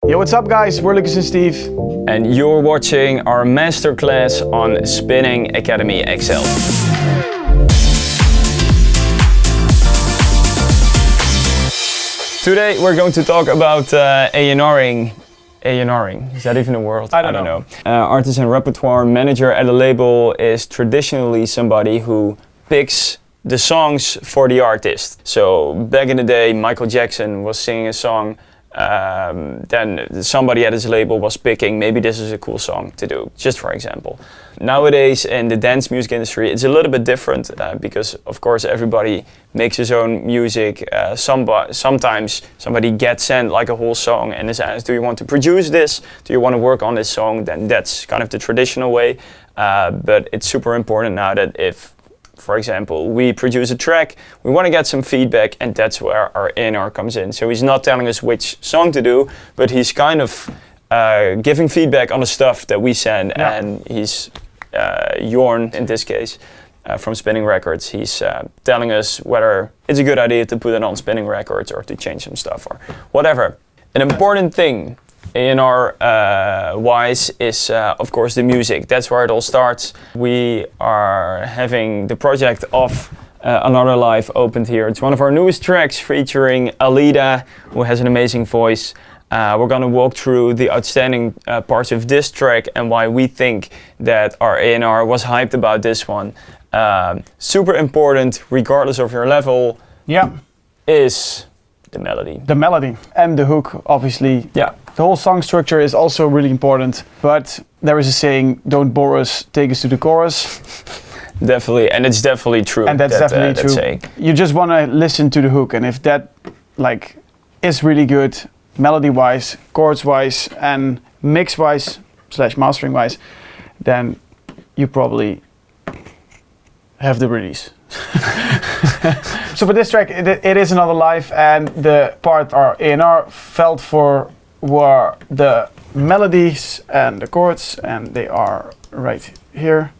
Yo, what's up guys? We're Lucas and Steve. And you're watching our masterclass on Spinnin Academy XL. Today we're going to talk about A&Ring. A&Ring, is that even a word? I don't know. Artist and repertoire manager at a label is traditionally somebody who picks the songs for the artist. So back in the day, Michael Jackson was singing a song, then somebody at his label was picking, maybe this is a cool song to do, just for example. Nowadays in the dance music industry, it's a little bit different because of course everybody makes his own music. Sometimes somebody gets sent like a whole song and is asked, do you want to produce this? Do you want to work on this song? Then that's kind of the traditional way. But it's super important now that if, for example, we produce a track, we want to get some feedback, and that's where our A&R comes in. So he's not telling us which song to do, but he's kind of giving feedback on the stuff that we send, and he's Jorn, in this case, from Spinnin Records. He's telling us whether it's a good idea to put it on Spinnin Records or to change some stuff or whatever. An important thing A&R wise is of course the music. That's where it all starts. We are having the project of Another Life opened here. It's one of our newest tracks featuring Alida, who has an amazing voice. We're going to walk through the outstanding parts of this track and why we think that our A&R was hyped about this one. Super important, regardless of your level, is the melody. The melody and the hook, obviously. Yeah. The whole song structure is also really important, but there is a saying, don't bore us, take us to the chorus. Definitely, and it's definitely true. And that's definitely true. You just want to listen to the hook, and if that is really good, melody-wise, chords-wise, and mix-wise / mastering-wise, then you probably have the release. So for this track, it is Another Life, and the part our A&R felt for were the melodies and the chords, and they are right here.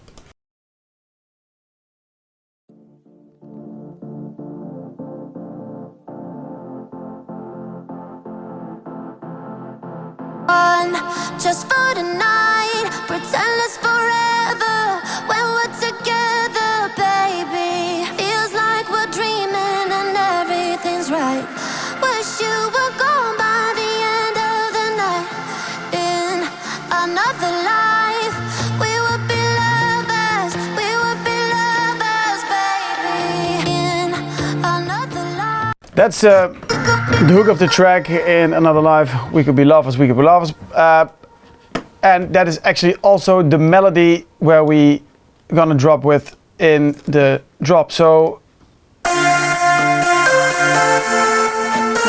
Just for tonight, pretend it's forever when we're together, baby. Feels like we're dreaming and everything's right. Wish you were gone by the end of the night. In another life, we would be lovers, baby. In another life. That's the hook of the track in Another Life. We could be lovers, we could be lovers. And that is actually also the melody where we gonna drop with in the drop. So we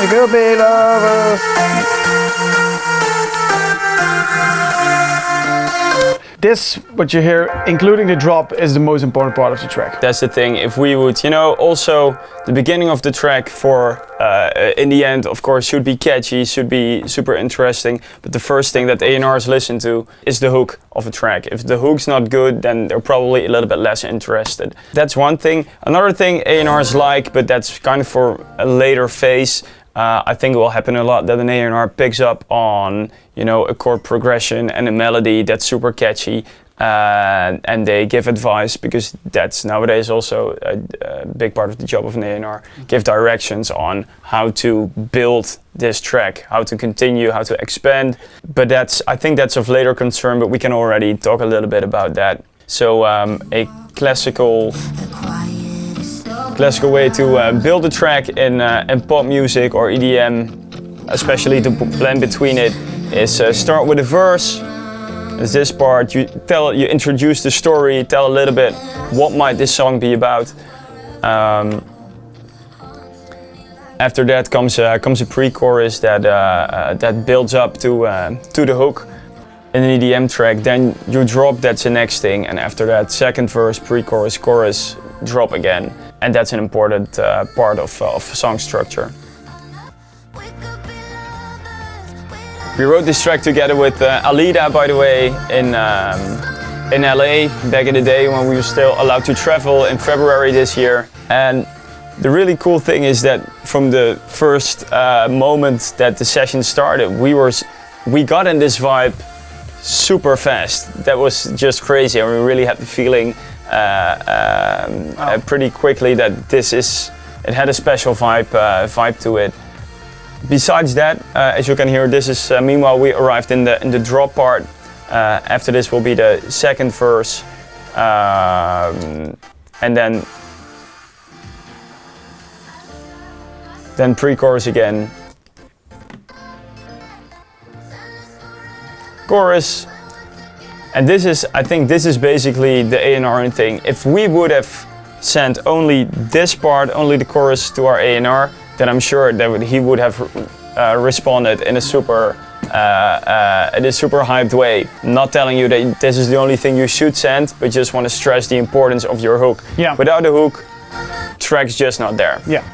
could be lovers. This, what you hear, including the drop, is the most important part of the track. That's the thing. If we would, also the beginning of the track for, in the end, of course, should be catchy, should be super interesting. But the first thing that A&Rs listen to is the hook of a track. If the hook's not good, then they're probably a little bit less interested. That's one thing. Another thing A&Rs like, but that's kind of for a later phase. I think it will happen a lot that an A&R picks up on, a chord progression and a melody that's super catchy, and they give advice, because that's nowadays also a big part of the job of an A&R. Give directions on how to build this track, how to continue, how to expand. But I think that's of later concern, but we can already talk a little bit about that. So a classical way to build a track in pop music or EDM, especially to blend between it, is start with a verse. Is this part, you introduce the story, tell a little bit what might this song be about. After that comes a pre-chorus that builds up to the hook. In an EDM track, then you drop, that's the next thing, and after that, second verse, pre-chorus, chorus, drop again. And that's an important part of song structure. We wrote this track together with Alida, by the way, in LA back in the day when we were still allowed to travel in February this year. And the really cool thing is that from the first moment that the session started, we were we got in this vibe super fast. That was just crazy, and we really had the feeling pretty quickly that it had a special vibe to it. Besides that, as you can hear, this is meanwhile we arrived in the drop part. After this will be the second verse, and then pre-chorus again, chorus, and I think this is basically the A&R thing. If we would have sent only this part, only the chorus to our A&R, then I'm sure that he would have responded in a super hyped way. Not telling you that this is the only thing you should send, but just want to stress the importance of your hook. Yeah. Without a hook, track's just not there. Yeah,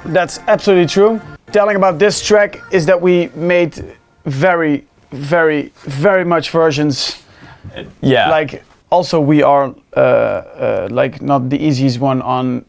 that's absolutely true. Telling about this track is that we made very, very, very much versions. Yeah. Like, also we are like not the easiest one on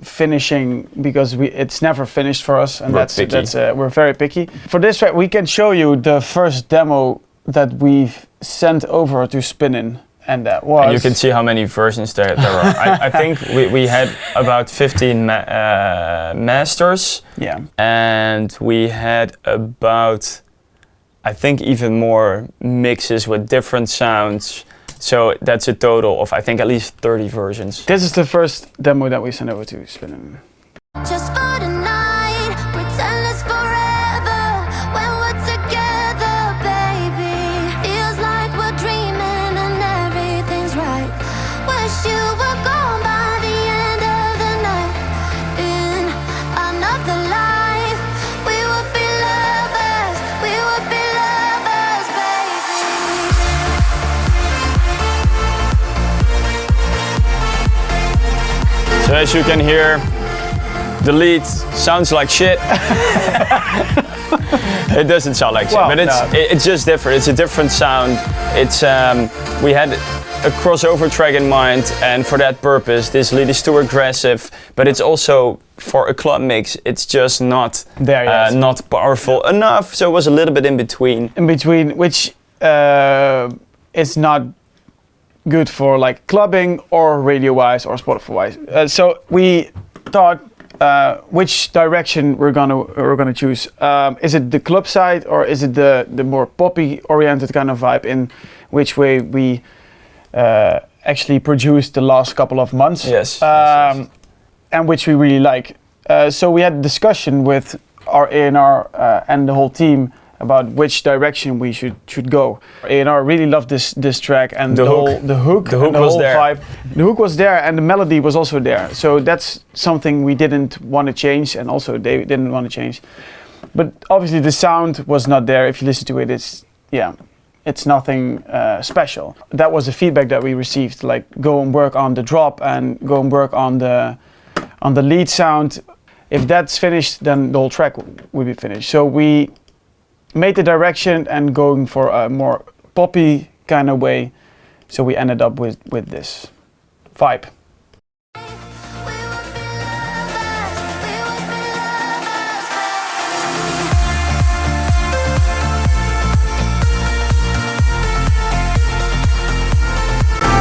finishing, because it's never finished for us, and we're very picky. For this track, we can show you the first demo that we've sent over to Spinnin, and that was. And you can see how many versions there are. I think we had about 15 masters. Yeah. And we had about, I think, even more mixes with different sounds. So that's a total of, I think, at least 30 versions. This is the first demo that we sent over to Spinnin. Just for tonight, pretend it's forever when we're together, baby. Feels like we're dreaming and everything's right. Wish you were gone by the end of the night. In another life, we would be lovers, baby. So as you can hear, the lead sounds like shit. It doesn't sound like shit, Well, but it's just different. It's a different sound. It's we had a crossover track in mind, and for that purpose, this lead is too aggressive. But it's also for a club mix. It's just not There yet. not powerful enough. So it was a little bit in between. In between, which is not good for like clubbing or radio-wise or Spotify-wise. So we thought which direction we're gonna choose. Is it the club side, or is it the more poppy-oriented kind of vibe? In which way we actually produced the last couple of months. Yes. And which we really like. So we had a discussion with our A&R and the whole team about which direction we should go. A&R really loved this track, and the hook was there. vibe. The hook was there, and the melody was also there. So that's something we didn't want to change, and also they didn't want to change. But obviously the sound was not there. If you listen to it, it's nothing special. That was the feedback that we received. Like, go and work on the drop and go and work on the lead sound. If that's finished, then the whole track will be finished. So we made the direction and going for a more poppy kind of way. So we ended up with this vibe.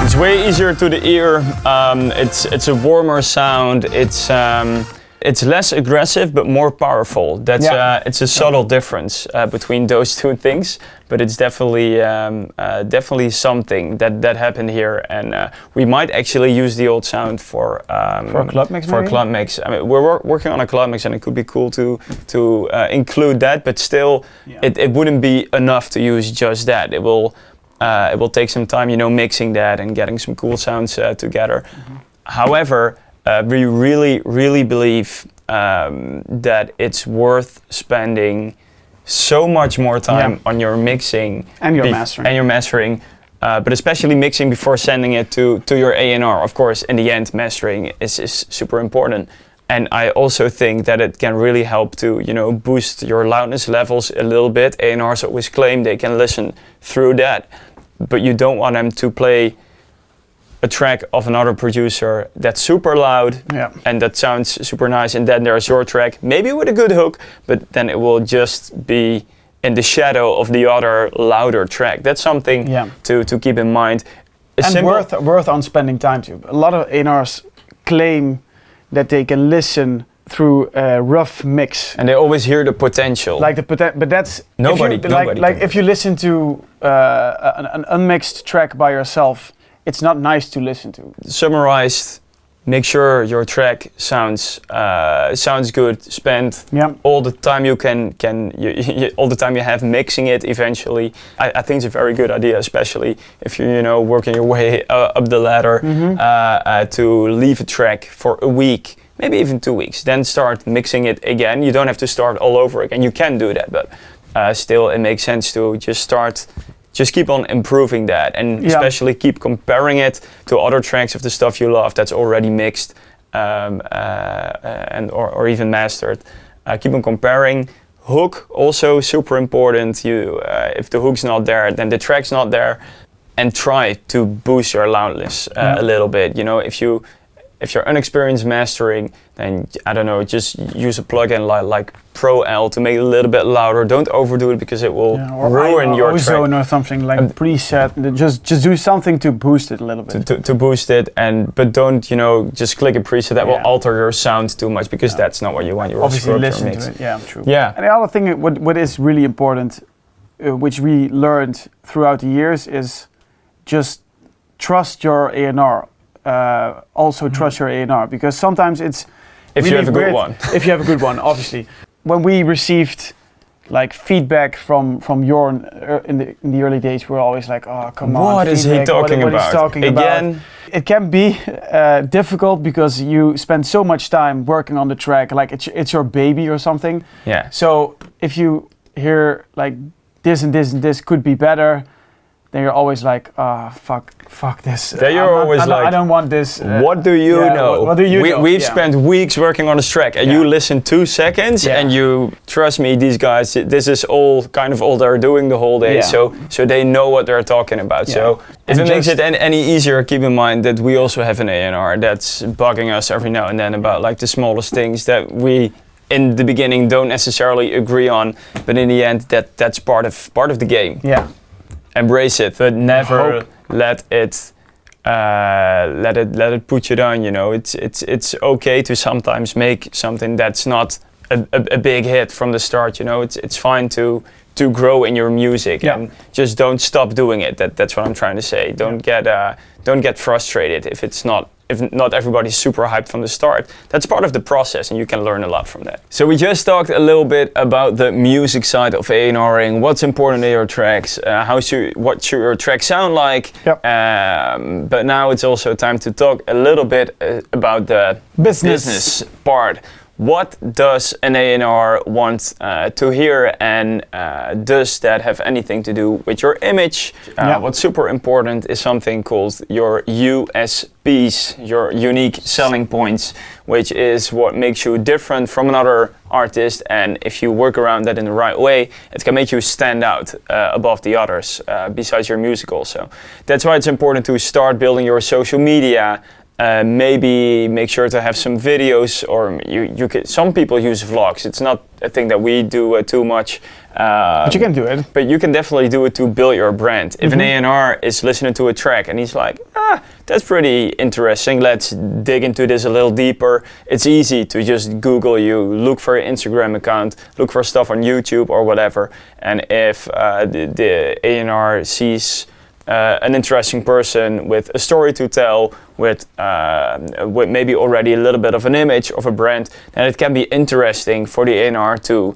It's way easier to the ear. It's a warmer sound. It's less aggressive but more powerful. It's a subtle difference between those two things, but it's definitely something that happened here, and we might actually use the old sound for a club mix. For a club mix. I mean, we're working on a club mix, and it could be cool to include that, but still, it wouldn't be enough to use just that. It will take some time, mixing that and getting some cool sounds together. Mm-hmm. However, we really believe that it's worth spending so much more time on your mixing and your mastering. But especially mixing before sending it to your A&R. Of course, in the end, mastering is super important. And I also think that it can really help to boost your loudness levels a little bit. A&Rs always claim they can listen through that, but you don't want them to play a track of another producer that's super loud and that sounds super nice, and then there's your track, maybe with a good hook, but then it will just be in the shadow of the other louder track. That's something to keep in mind. And worth on spending time to. A lot of A&Rs claim that they can listen through a rough mix, and they always hear the potential. Like but that's nobody. If you listen to an unmixed track by yourself, it's not nice to listen to. Summarized, make sure your track sounds good. Spend all the time you can all the time you have mixing it. Eventually, I think it's a very good idea, especially if you're working your way up the ladder, to leave a track for a week, maybe even 2 weeks. Then start mixing it again. You don't have to start all over again. You can do that, but still, it makes sense to just keep on improving that, and especially keep comparing it to other tracks of the stuff you love that's already mixed or even mastered. Keep on comparing. Hook also super important. If the hook's not there, then the track's not there, and try to boost your loudness a little bit. If you're unexperienced mastering, then I don't know, just use a plugin like Pro L to make it a little bit louder. Don't overdo it because it will ruin your track. Ozone or something like preset. Just do something to boost it a little bit. To boost it, but don't just click a preset that will alter your sound too much, because that's not what you want. You obviously listen to it. Yeah, true. Yeah. And the other thing, what is really important, which we learned throughout the years, is just trust your A&R. Also trust your A&R, because sometimes it's if really you have a good one. If you have a good one, obviously. When we received like feedback from Jorn in the early days, we were always like, "Oh, come on! What is he talking about? What is talking again?" About? It can be difficult because you spend so much time working on the track, like it's your baby or something. Yeah. So if you hear like this and this and this could be better, then you're always like, fuck this. Then you're always like, I don't want this. What do you know? What do you know? We've spent weeks working on this track, and you listen 2 seconds, and you trust me. These guys, this is all they're doing the whole day, so they know what they're talking about. Yeah. So if it makes it any easier, keep in mind that we also have an A&R that's bugging us every now and then about like the smallest things that we, in the beginning, don't necessarily agree on, but in the end, that's part of the game. Yeah. Embrace it, but never let it put you down. It's okay to sometimes make something that's not a big hit from the start. It's fine to grow in your music, and just don't stop doing it. That's what I'm trying to say. Don't get frustrated if not everybody's super hyped from the start. That's part of the process, and you can learn a lot from that. So we just talked a little bit about the music side of A&Ring, what's important in your tracks, what should your track sound like. Yep. But now it's also time to talk a little bit about the business part. What does an A&R want to hear, and does that have anything to do with your image? What's super important is something called your USPs, your unique selling points, which is what makes you different from another artist, and if you work around that in the right way, it can make you stand out above the others, besides your music also. That's why it's important to start building your social media. Maybe make sure to have some videos, or you could. Some people use vlogs. It's not a thing that we do too much. But you can do it. But you can definitely do it to build your brand. If an A&R is listening to a track and he's like, that's pretty interesting, let's dig into this a little deeper. It's easy to just Google you, look for your Instagram account, look for stuff on YouTube or whatever. And if the A&R sees an interesting person with a story to tell, with maybe already a little bit of an image of a brand, then it can be interesting for the A&R to,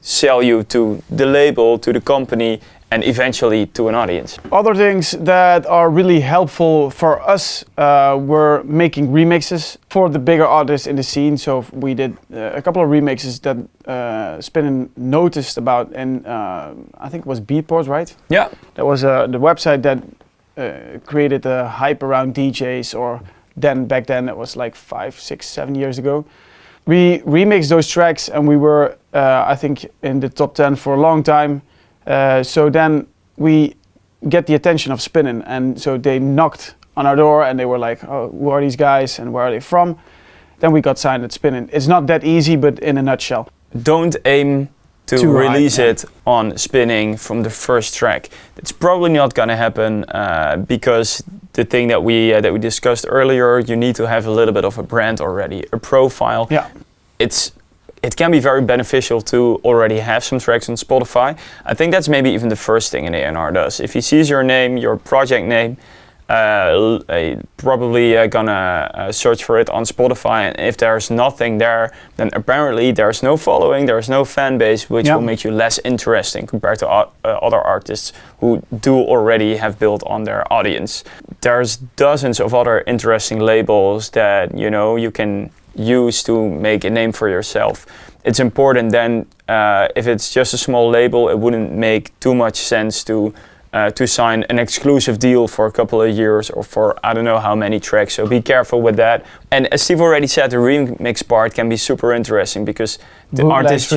sell you to the label, to the company, and eventually to an audience. Other things that are really helpful for us were making remixes for the bigger artists in the scene. So we did a couple of remixes that Spinnin noticed about, and I think it was Beatport, right? Yeah. That was the website that created a hype around DJs, or back then it was like 5, 6, 7 years ago. We remixed those tracks, and we were, I think, in the top 10 for a long time. So then we get the attention of Spinnin, and so they knocked on our door and they were like, "Oh, who are these guys and where are they from?" Then we got signed at Spinnin. It's not that easy, but in a nutshell. Don't aim to release yeah. it on Spinnin from the first track. It's probably not gonna happen because the thing that we discussed earlier, you need to have a little bit of a brand already, a profile. Yeah. It can be very beneficial to already have some tracks on Spotify. I think that's maybe even the first thing an A&R does. If he sees your name, your project name, probably gonna search for it on Spotify, and if there's nothing there, then apparently there's no following, there's no fan base, which will make you less interesting compared to other artists who do already have built on their audience. There's dozens of other interesting labels that you can use to make a name for yourself. It's important then, if it's just a small label, it wouldn't make too much sense to sign an exclusive deal for a couple of years or for I don't know how many tracks, so be careful with that. And as Steve already said, the remix part can be super interesting because the artist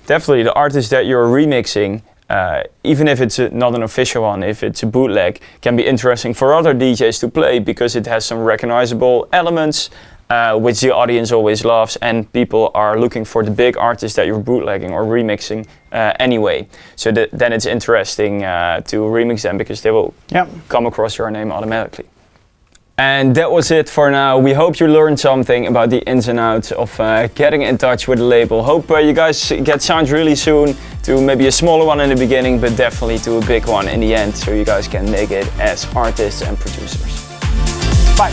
definitely the artist that you're remixing, even if it's not an official one, if it's a bootleg, can be interesting for other DJs to play because it has some recognizable elements which the audience always loves, and people are looking for the big artists that you're bootlegging or remixing anyway. So then it's interesting to remix them because they will come across your name automatically. And that was it for now. We hope you learned something about the ins and outs of getting in touch with a label. Hope you guys get signed really soon to maybe a smaller one in the beginning, but definitely to a big one in the end, so you guys can make it as artists and producers. Bye.